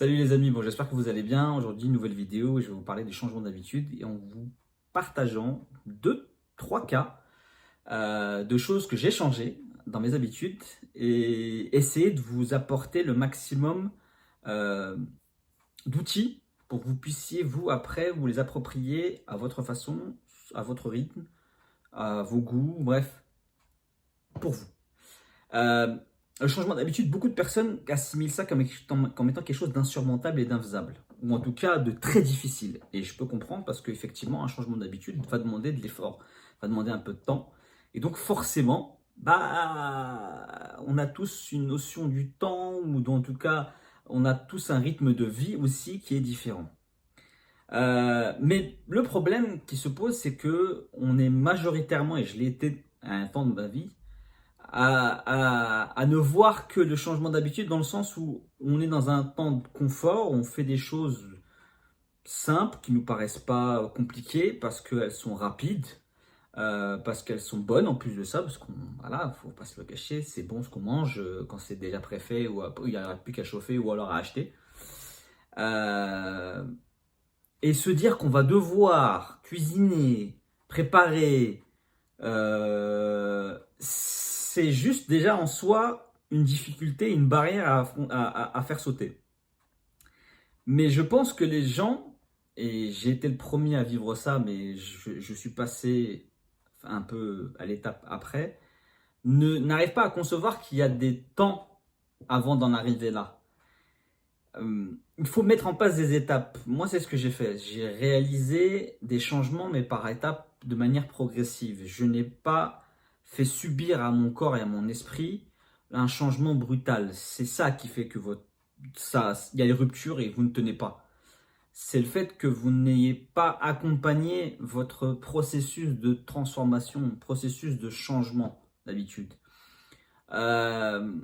Salut les amis, bon j'espère que vous allez bien. Aujourd'hui, nouvelle vidéo et je vais vous parler des changements d'habitude et en vous partageant deux, trois cas de choses que j'ai changées dans mes habitudes et essayer de vous apporter le maximum euh, d'outils pour que vous puissiez vous après vous les approprier à votre façon, à votre rythme, à vos goûts, bref, pour vous. Euh, le changement d'habitude, beaucoup de personnes assimilent ça comme étant quelque chose d'insurmontable et d'infaisable, ou en tout cas de très difficile. Et je peux comprendre parce qu'effectivement, un changement d'habitude va demander de l'effort, va demander un peu de temps. Et donc forcément, on a tous une notion du temps, ou en tout cas, on a tous un rythme de vie aussi qui est différent. Mais le problème qui se pose, c'est que on est majoritairement, et je l'ai été à un temps de ma vie, à ne voir que le changement d'habitude dans le sens où on est dans un temps de confort, on fait des choses simples qui nous paraissent pas compliquées parce qu'elles sont rapides, parce qu'elles sont bonnes en plus de ça, parce qu'on voilà, faut pas se le cacher, c'est bon ce qu'on mange quand c'est déjà préfait ou il n'y a plus qu'à chauffer ou alors à acheter. Euh, et se dire qu'on va devoir cuisiner, préparer, c'est juste déjà en soi une difficulté, une barrière à faire sauter. Mais je pense que les gens, et j'ai été le premier à vivre ça, mais je suis passé un peu à l'étape après, n'arrivent pas à concevoir qu'il y a des temps avant d'en arriver là. Il faut mettre en place des étapes. Moi, c'est ce que j'ai fait. J'ai réalisé des changements, mais par étapes, de manière progressive. Je n'ai pas fait subir à mon corps et à mon esprit un changement brutal. C'est ça qui fait que il y a des ruptures et vous ne tenez pas. C'est le fait que vous n'ayez pas accompagné votre processus de transformation, processus de changement d'habitude. Euh,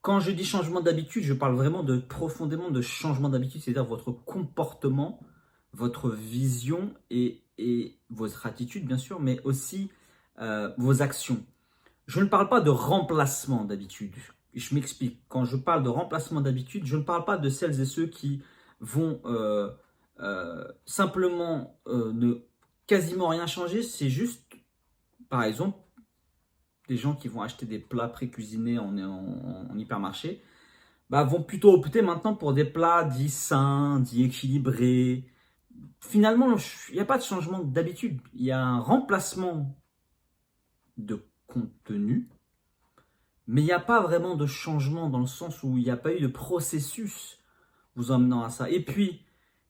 Quand je dis changement d'habitude, je parle vraiment de profondément de changement d'habitude, c'est-à-dire votre comportement, votre vision et votre attitude, bien sûr, mais aussi vos actions. Je ne parle pas de remplacement d'habitude. Je m'explique. Quand je parle de remplacement d'habitude, je ne parle pas de celles et ceux qui vont simplement ne quasiment rien changer. C'est juste, par exemple, des gens qui vont acheter des plats pré-cuisinés en hypermarché, vont plutôt opter maintenant pour des plats dits sains, dits équilibrés. Finalement, il n'y a pas de changement d'habitude. Il y a un remplacement de contenu, mais il n'y a pas vraiment de changement dans le sens où il n'y a pas eu de processus vous emmenant à ça. Et puis,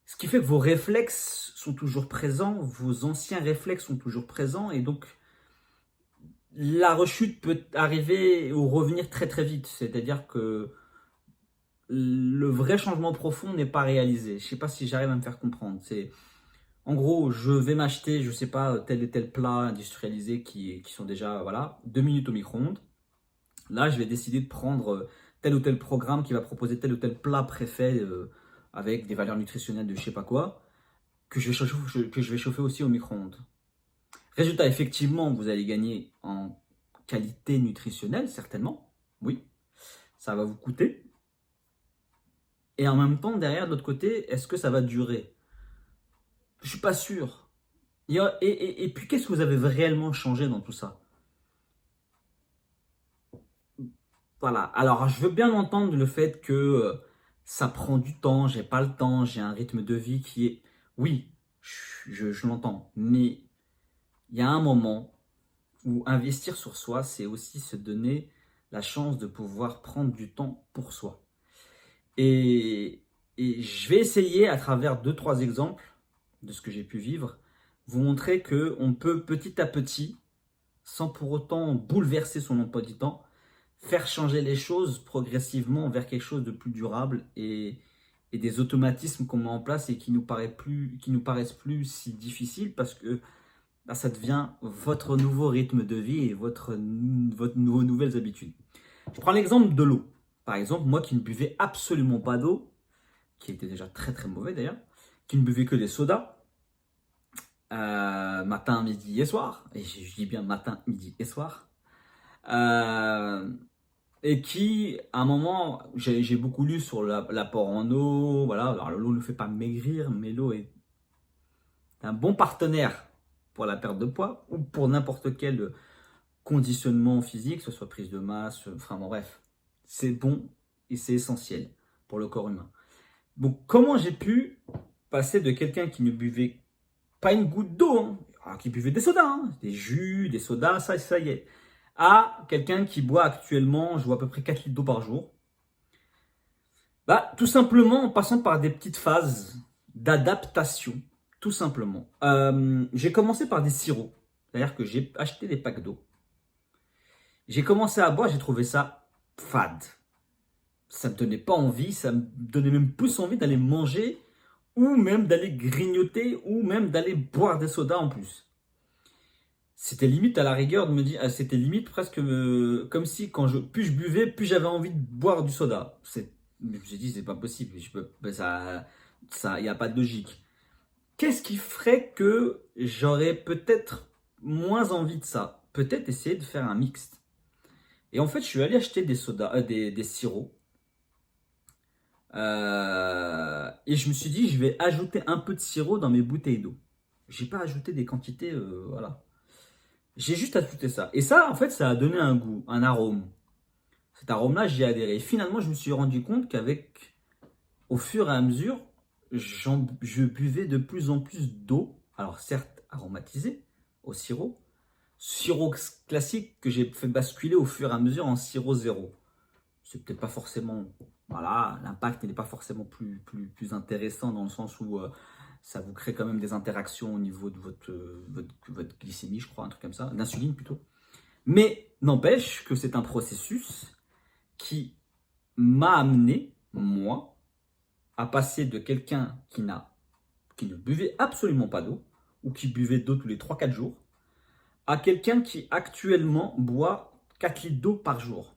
ce qui fait que vos réflexes sont toujours présents, vos anciens réflexes sont toujours présents, et donc la rechute peut arriver ou revenir très très vite. C'est-à-dire que le vrai changement profond n'est pas réalisé. Je ne sais pas si j'arrive à me faire comprendre. C'est en gros, je vais m'acheter, je sais pas, tel et tel plat industrialisé qui sont déjà, voilà, 2 minutes au micro-ondes. Là, je vais décider de prendre tel ou tel programme qui va proposer tel ou tel plat préfet avec des valeurs nutritionnelles de je sais pas quoi, que je vais chauffer aussi au micro-ondes. Résultat, effectivement, vous allez gagner en qualité nutritionnelle, certainement. Oui, ça va vous coûter. Et en même temps, derrière, de l'autre côté, est-ce que ça va durer? Je suis pas sûr. Et puis, qu'est-ce que vous avez réellement changé dans tout ça? Voilà. Alors, je veux bien entendre le fait que ça prend du temps, j'ai pas le temps, j'ai un rythme de vie qui est... Oui, je l'entends. Mais il y a un moment où investir sur soi, c'est aussi se donner la chance de pouvoir prendre du temps pour soi. Et, et je vais essayer, à travers deux, trois exemples de ce que j'ai pu vivre, vous montrer que on peut petit à petit, sans pour autant bouleverser son emploi du temps, faire changer les choses progressivement vers quelque chose de plus durable et des automatismes qu'on met en place et qui nous paraissent plus si difficiles parce que ça devient votre nouveau rythme de vie et vos nouvelles habitudes. Je prends l'exemple de l'eau. Par exemple, moi qui ne buvais absolument pas d'eau, qui était déjà très très mauvais d'ailleurs, qui ne buvait que des sodas, matin, midi et soir, et je dis bien matin, midi et soir, euh, et qui, à un moment, j'ai beaucoup lu sur l'apport en eau, voilà. Alors l'eau ne fait pas maigrir, mais l'eau est un bon partenaire pour la perte de poids ou pour n'importe quel conditionnement physique, que ce soit prise de masse, enfin bon, bref, c'est bon et c'est essentiel pour le corps humain. Donc comment j'ai pu passer de quelqu'un qui ne buvait pas une goutte d'eau, qui buvait des sodas, des jus, des sodas, ça y est, à quelqu'un qui boit actuellement, je bois à peu près 4 litres d'eau par jour. Bah, tout simplement en passant par des petites phases d'adaptation, tout simplement. J'ai commencé par des sirops, c'est-à-dire que j'ai acheté des packs d'eau. J'ai commencé à boire, j'ai trouvé ça fade. Ça me donnait pas envie, ça me donnait même plus envie d'aller manger ou même d'aller grignoter ou même d'aller boire des sodas en plus. C'était limite à la rigueur de me dire, c'était limite presque comme si plus je buvais, plus j'avais envie de boire du soda. Je me suis dit, c'est pas possible, il n'y a pas de logique. Qu'est-ce qui ferait que j'aurais peut-être moins envie de ça? Peut-être essayer de faire un mixte. Et en fait, je suis allé acheter des sodas, des sirops. Et je me suis dit, je vais ajouter un peu de sirop dans mes bouteilles d'eau. J'ai pas ajouté des quantités, voilà. J'ai juste ajouté ça. Et ça, en fait, ça a donné un goût, un arôme. Cet arôme-là, j'y ai adhéré. Et finalement, je me suis rendu compte au fur et à mesure, je buvais de plus en plus d'eau. Alors, certes, aromatisée au sirop. Sirop classique que j'ai fait basculer au fur et à mesure en sirop zéro. C'est peut-être pas forcément, voilà, l'impact n'est pas forcément plus intéressant dans le sens où ça vous crée quand même des interactions au niveau de votre glycémie, je crois, un truc comme ça, d'insuline plutôt. Mais n'empêche que c'est un processus qui m'a amené, moi, à passer de quelqu'un qui ne buvait absolument pas d'eau, ou qui buvait d'eau tous les 3-4 jours, à quelqu'un qui actuellement boit 4 litres d'eau par jour.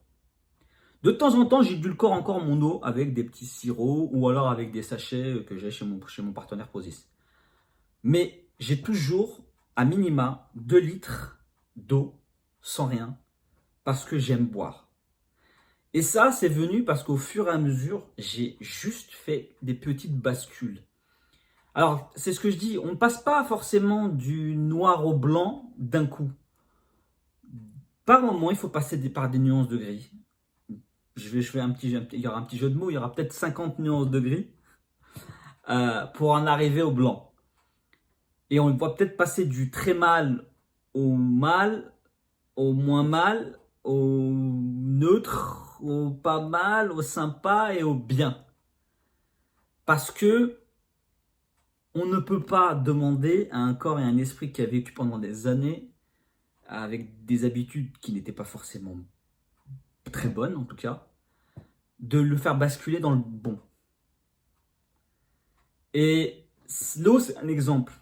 De temps en temps, j'édulcore encore mon eau avec des petits sirops ou alors avec des sachets que j'ai chez mon partenaire Prozis. Mais j'ai toujours, à minima, 2 litres d'eau sans rien parce que j'aime boire. Et ça, c'est venu parce qu'au fur et à mesure, j'ai juste fait des petites bascules. Alors, c'est ce que je dis, on ne passe pas forcément du noir au blanc d'un coup. Par moment, il faut passer par des nuances de gris. Il y aura un petit jeu de mots, il y aura peut-être 50 nuances de gris pour en arriver au blanc. Et on va peut-être passer du très mal, au moins mal, au neutre, au pas mal, au sympa et au bien. Parce que on ne peut pas demander à un corps et à un esprit qui a vécu pendant des années avec des habitudes qui n'étaient pas forcément très bonnes en tout cas, de le faire basculer dans le bon. Et l'eau, c'est un exemple.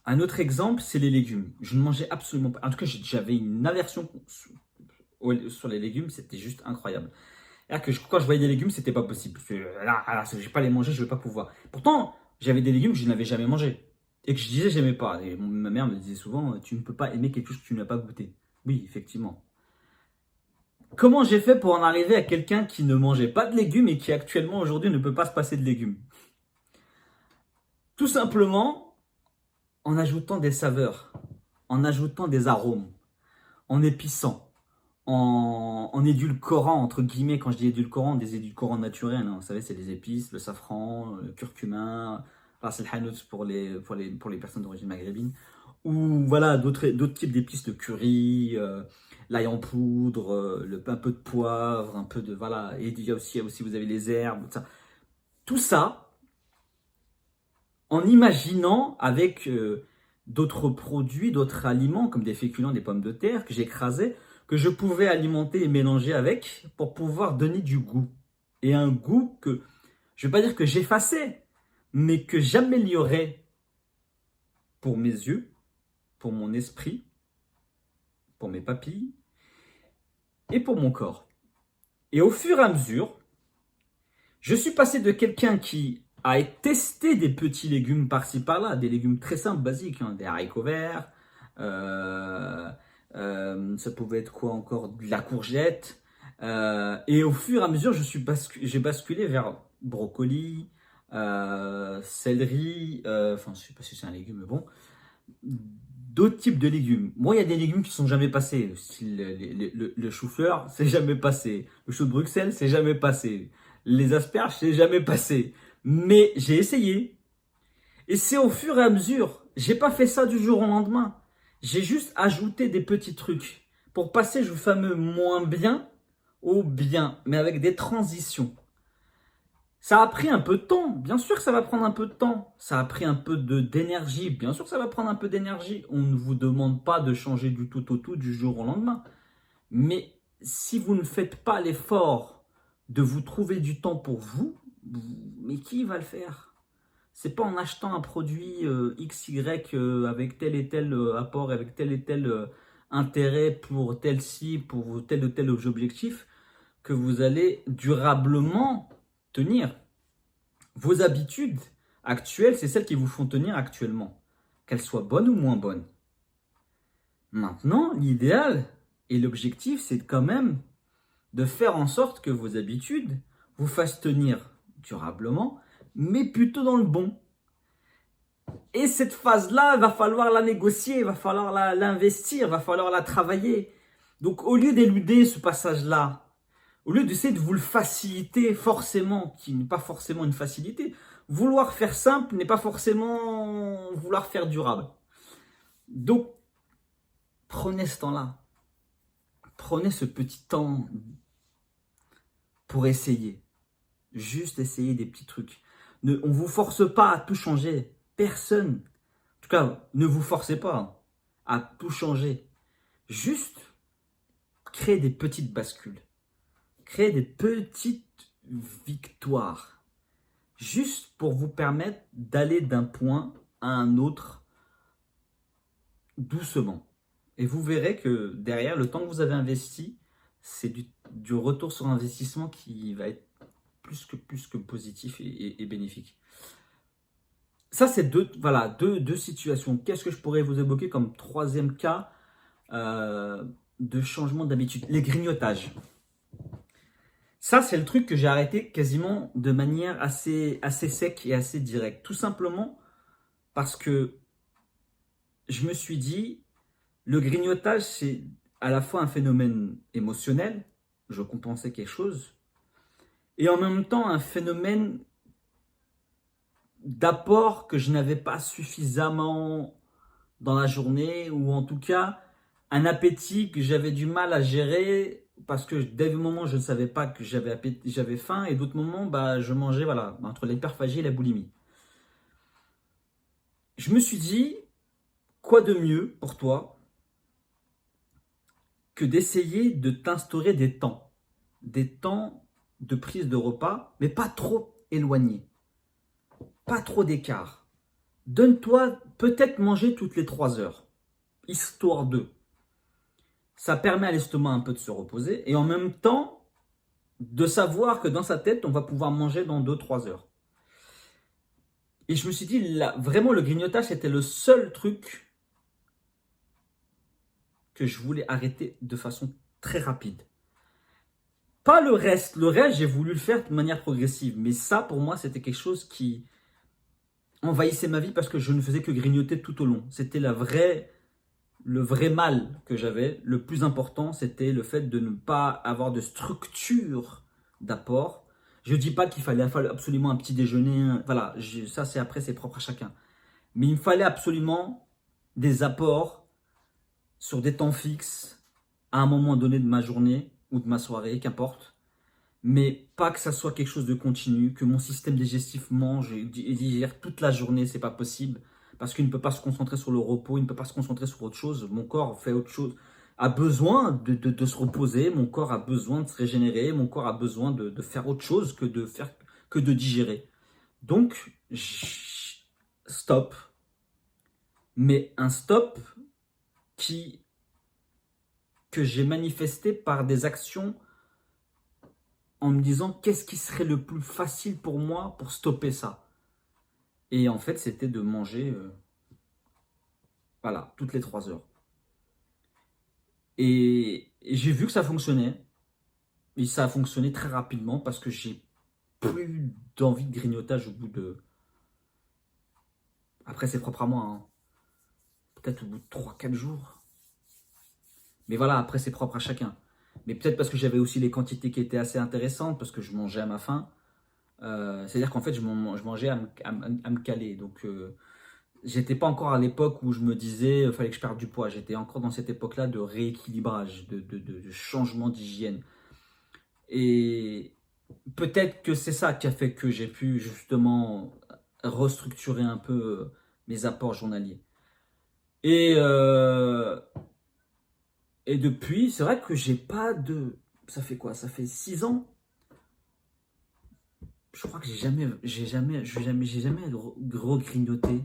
Un autre exemple, c'est les légumes. Je ne mangeais absolument pas. En tout cas, j'avais une aversion sur les légumes, c'était juste incroyable. Quand je voyais des légumes, c'était pas possible. Je ne vais pas les manger, je ne vais pas pouvoir. Pourtant, j'avais des légumes que je n'avais jamais mangés. Et que je disais, j'aimais pas. Et ma mère me disait souvent, tu ne peux pas aimer quelque chose que tu n'as pas goûté. Oui, effectivement. Comment j'ai fait pour en arriver à quelqu'un qui ne mangeait pas de légumes et qui actuellement aujourd'hui ne peut pas se passer de légumes? Tout simplement en ajoutant des saveurs, en ajoutant des arômes, en épiçant, en édulcorant, entre guillemets, quand je dis édulcorant, des édulcorants naturels, hein. Vous savez, c'est les épices, le safran, le curcuma, ras el hanout pour les personnes d'origine maghrébine, ou voilà, d'autres types d'épices, le curry, l'ail en poudre, un peu de poivre, un peu de, voilà, et il y a aussi, vous avez les herbes, tout ça, en imaginant avec d'autres produits, d'autres aliments, comme des féculents, des pommes de terre, que j'écrasais, que je pouvais alimenter et mélanger avec pour pouvoir donner du goût. Et un goût que, je ne vais pas dire que j'effaçais, mais que j'améliorais pour mes yeux, pour mon esprit, pour mes papilles et pour mon corps. Et au fur et à mesure, je suis passé de quelqu'un qui a testé des petits légumes par-ci par-là, des légumes très simples, basiques, hein, des haricots verts, ça pouvait être quoi encore, de la courgette, Et au fur et à mesure, j'ai basculé vers brocoli, céleri, enfin, je sais pas si c'est un légume, mais bon, d'autres types de légumes. Moi, il y a des légumes qui sont jamais passés. Style le chou-fleur, c'est jamais passé. Le chou de Bruxelles, c'est jamais passé. Les asperges, c'est jamais passé. Mais j'ai essayé. Et c'est au fur et à mesure. J'ai pas fait ça du jour au lendemain. J'ai juste ajouté des petits trucs pour passer du fameux moins bien au bien, mais avec des transitions. Ça a pris un peu de temps, bien sûr que ça va prendre un peu de temps. Ça a pris un peu d'énergie, bien sûr que ça va prendre un peu d'énergie. On ne vous demande pas de changer du tout au tout du jour au lendemain. Mais si vous ne faites pas l'effort de vous trouver du temps pour vous, mais qui va le faire? C'est pas en achetant un produit XY avec tel et tel apport, avec tel et tel intérêt pour tel cible, pour tel ou tel objectif, que vous allez durablement tenir. Vos habitudes actuelles, c'est celles qui vous font tenir actuellement, qu'elles soient bonnes ou moins bonnes. Maintenant, l'idéal et l'objectif, c'est quand même de faire en sorte que vos habitudes vous fassent tenir durablement, mais plutôt dans le bon. Et cette phase-là, il va falloir la négocier, il va falloir l'investir, il va falloir la travailler. Donc au lieu d'éluder ce passage-là, au lieu d'essayer de vous le faciliter forcément, qui n'est pas forcément une facilité, vouloir faire simple n'est pas forcément vouloir faire durable. Donc prenez ce temps-là, prenez ce petit temps pour essayer, juste essayer des petits trucs. On ne vous force pas à tout changer, personne. En tout cas, ne vous forcez pas à tout changer. Juste créer des petites bascules. Créer des petites victoires. Juste pour vous permettre d'aller d'un point à un autre doucement. Et vous verrez que derrière, le temps que vous avez investi, c'est du retour sur investissement qui va être plus que positif et bénéfique. Ça, c'est deux situations. Qu'est-ce que je pourrais vous évoquer comme troisième cas de changement d'habitude? Les grignotages. Ça, c'est le truc que j'ai arrêté quasiment de manière assez sec et assez directe. Tout simplement parce que je me suis dit, le grignotage, c'est à la fois un phénomène émotionnel, je compensais quelque chose, et en même temps un phénomène d'apport que je n'avais pas suffisamment dans la journée, ou en tout cas un appétit que j'avais du mal à gérer parce que dès le moment je ne savais pas que j'avais faim, et d'autres moments je mangeais entre l'hyperphagie et la boulimie. Je me suis dit, quoi de mieux pour toi que d'essayer de t'instaurer des temps de prise de repas, mais pas trop éloignés, pas trop d'écart. Donne-toi peut-être manger toutes les 3 heures, histoire de. Ça permet à l'estomac un peu de se reposer et en même temps de savoir que dans sa tête, on va pouvoir manger dans 2-3 heures. Et je me suis dit, là, vraiment, le grignotage, c'était le seul truc que je voulais arrêter de façon très rapide. Pas le reste. Le reste, j'ai voulu le faire de manière progressive. Mais ça, pour moi, c'était quelque chose qui envahissait ma vie parce que je ne faisais que grignoter tout au long. C'était le vrai mal que j'avais. Le plus important, c'était le fait de ne pas avoir de structure d'apport. Je ne dis pas qu'il fallait absolument un petit déjeuner. Voilà, ça c'est après, c'est propre à chacun. Mais il me fallait absolument des apports sur des temps fixes à un moment donné de ma journée ou de ma soirée, qu'importe. Mais pas que ça soit quelque chose de continu, que mon système digestif mange et digère toute la journée, c'est pas possible. Parce qu'il ne peut pas se concentrer sur le repos, il ne peut pas se concentrer sur autre chose. Mon corps fait autre chose, a besoin de se reposer, mon corps a besoin de se régénérer, mon corps a besoin de faire autre chose que de digérer. Donc, stop. Mais un stop que j'ai manifesté par des actions en me disant qu'est-ce qui serait le plus facile pour moi pour stopper ça. Et en fait, c'était de manger toutes les 3 heures. Et j'ai vu que ça fonctionnait. Et ça a fonctionné très rapidement parce que j'ai plus d'envie de grignotage au bout de... Après, c'est propre à moi, hein. Peut-être au bout de 3 4 jours. Mais voilà, après, c'est propre à chacun. Mais peut-être parce que j'avais aussi les quantités qui étaient assez intéressantes, parce que je mangeais à ma faim. C'est-à-dire qu'en fait, je mangeais à me caler. Donc, j'étais pas encore à l'époque où je me disais il fallait que je perde du poids. J'étais encore dans cette époque-là de rééquilibrage, de changement d'hygiène. Et peut-être que c'est ça qui a fait que j'ai pu justement restructurer un peu mes apports journaliers. Et, euh, et depuis, c'est vrai que j'ai pas de... Ça fait quoi? Ça fait 6 ans. Je crois que j'ai jamais gros grignoté.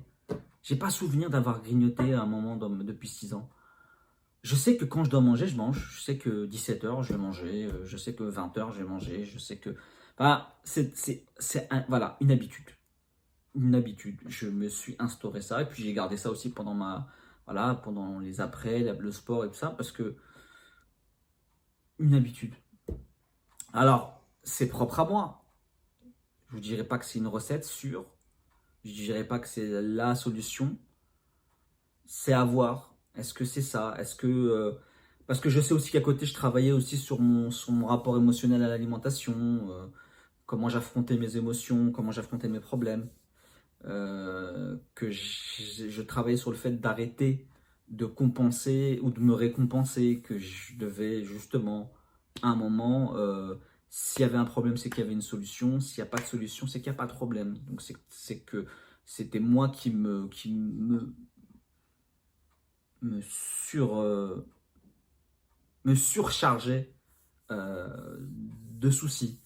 J'ai pas souvenir d'avoir grignoté à un moment depuis 6 ans. Je sais que quand je dois manger, je mange. Je sais que 17 h, je vais manger. Je sais que 20 h, je vais manger. Je sais que... Enfin, voilà, une habitude. Une habitude. Je me suis instauré ça. Et puis j'ai gardé ça aussi pendant voilà, pendant les après, le sport et tout ça. Parce que... Une habitude. Alors, c'est propre à moi. Je vous dirai pas que c'est une recette sûre. Je dirais pas que c'est la solution. C'est à voir. Est-ce que c'est ça? Est-ce que parce que je sais aussi qu'à côté, je travaillais aussi sur mon rapport émotionnel à l'alimentation, comment j'affrontais mes émotions, comment j'affrontais mes problèmes, que je travaillais sur le fait d'arrêter de compenser ou de me récompenser, que je devais justement, à un moment, s'il y avait un problème, c'est qu'il y avait une solution. S'il n'y a pas de solution, c'est qu'il n'y a pas de problème. Donc c'est que c'était moi me, sur, me surchargeais de soucis.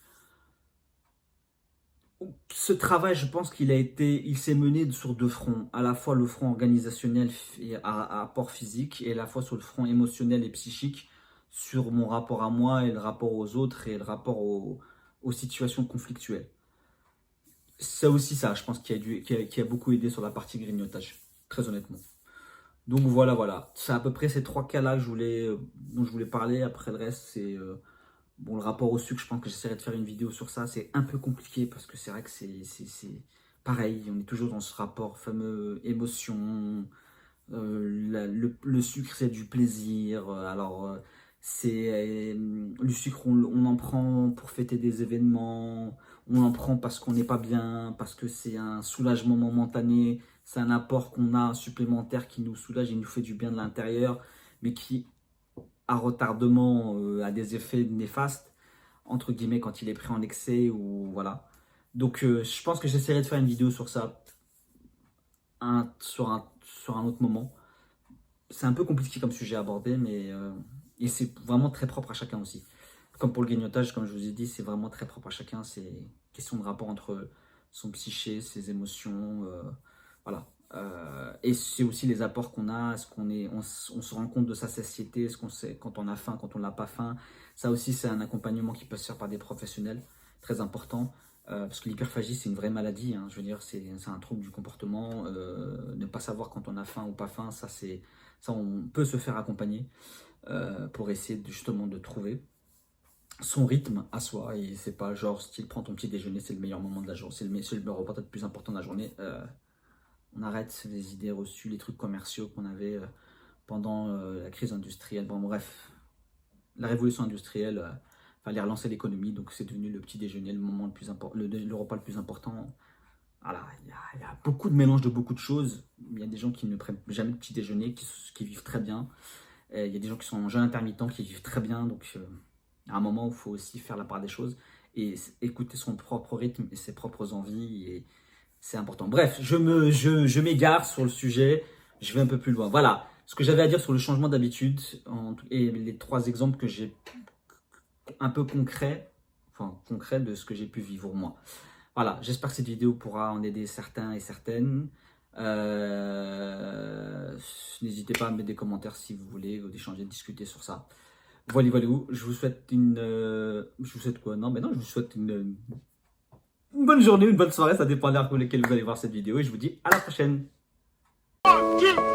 Ce travail, je pense il s'est mené sur 2 fronts. À la fois le front organisationnel et à apport physique, et à la fois sur le front émotionnel et psychique, sur mon rapport à moi et le rapport aux autres et le rapport aux situations conflictuelles. C'est aussi ça, je pense, qui a beaucoup aidé sur la partie grignotage, très honnêtement. Donc voilà, voilà. C'est à peu près ces 3 cas-là dont je voulais parler. Après le reste, c'est bon, le rapport au sucre. Je pense que j'essaierai de faire une vidéo sur ça. C'est un peu compliqué parce que c'est vrai que c'est pareil. On est toujours dans ce rapport fameux émotion. Le sucre, c'est du plaisir. Alors, le sucre, on en prend pour fêter des événements. On en prend parce qu'on n'est pas bien, parce que c'est un soulagement momentané. C'est un apport qu'on a supplémentaire qui nous soulage et nous fait du bien de l'intérieur, mais qui, à retardement, a des effets néfastes, entre guillemets, quand il est pris en excès ou voilà. Donc, je pense que j'essaierai de faire une vidéo sur ça sur un autre moment. C'est un peu compliqué comme sujet à aborder, mais et c'est vraiment très propre à chacun aussi. Comme pour le grignotage, comme je vous ai dit, c'est vraiment très propre à chacun. C'est question de rapport entre son psyché, ses émotions, voilà. Et c'est aussi les apports qu'on a. Est-ce on se rend compte de sa satiété, est-ce qu'on sait quand on a faim, quand on n'a pas faim. Ça aussi, c'est un accompagnement qui peut se faire par des professionnels, très important. Parce que l'hyperphagie, c'est une vraie maladie, hein. Je veux dire, c'est un trouble du comportement. Ne pas savoir quand on a faim ou pas faim, ça, on peut se faire accompagner pour essayer justement de trouver son rythme à soi. Et c'est pas genre, style, prends ton petit déjeuner, c'est le meilleur moment de la journée, c'est le repas le plus important de la journée. On arrête les idées reçues, les trucs commerciaux qu'on avait pendant la crise industrielle. Bon, bref, la révolution industrielle. Fallait relancer l'économie, donc c'est devenu le petit déjeuner, le moment le plus important, le repas le plus important. Voilà, il y a beaucoup de mélange de beaucoup de choses. Il y a des gens qui ne prennent jamais de petit déjeuner, qui vivent très bien. Et il y a des gens qui sont en jeûne intermittent, qui vivent très bien. Donc, à un moment, il faut aussi faire la part des choses et écouter son propre rythme et ses propres envies. Et c'est important. Bref, je m'égare sur le sujet. Je vais un peu plus loin. Voilà ce que j'avais à dire sur le changement d'habitude et les 3 exemples que j'ai un peu concrets de ce que j'ai pu vivre moi. Voilà, j'espère que cette vidéo pourra en aider certains et certaines. N'hésitez pas à mettre des commentaires si vous voulez, ou d'échanger, de discuter sur ça. Voilà, voilà, je vous souhaite je vous souhaite quoi? Non, mais non, je vous souhaite une bonne journée, une bonne soirée, ça dépend de l'heure pour laquelle vous allez voir cette vidéo, et je vous dis à la prochaine. 1, 2,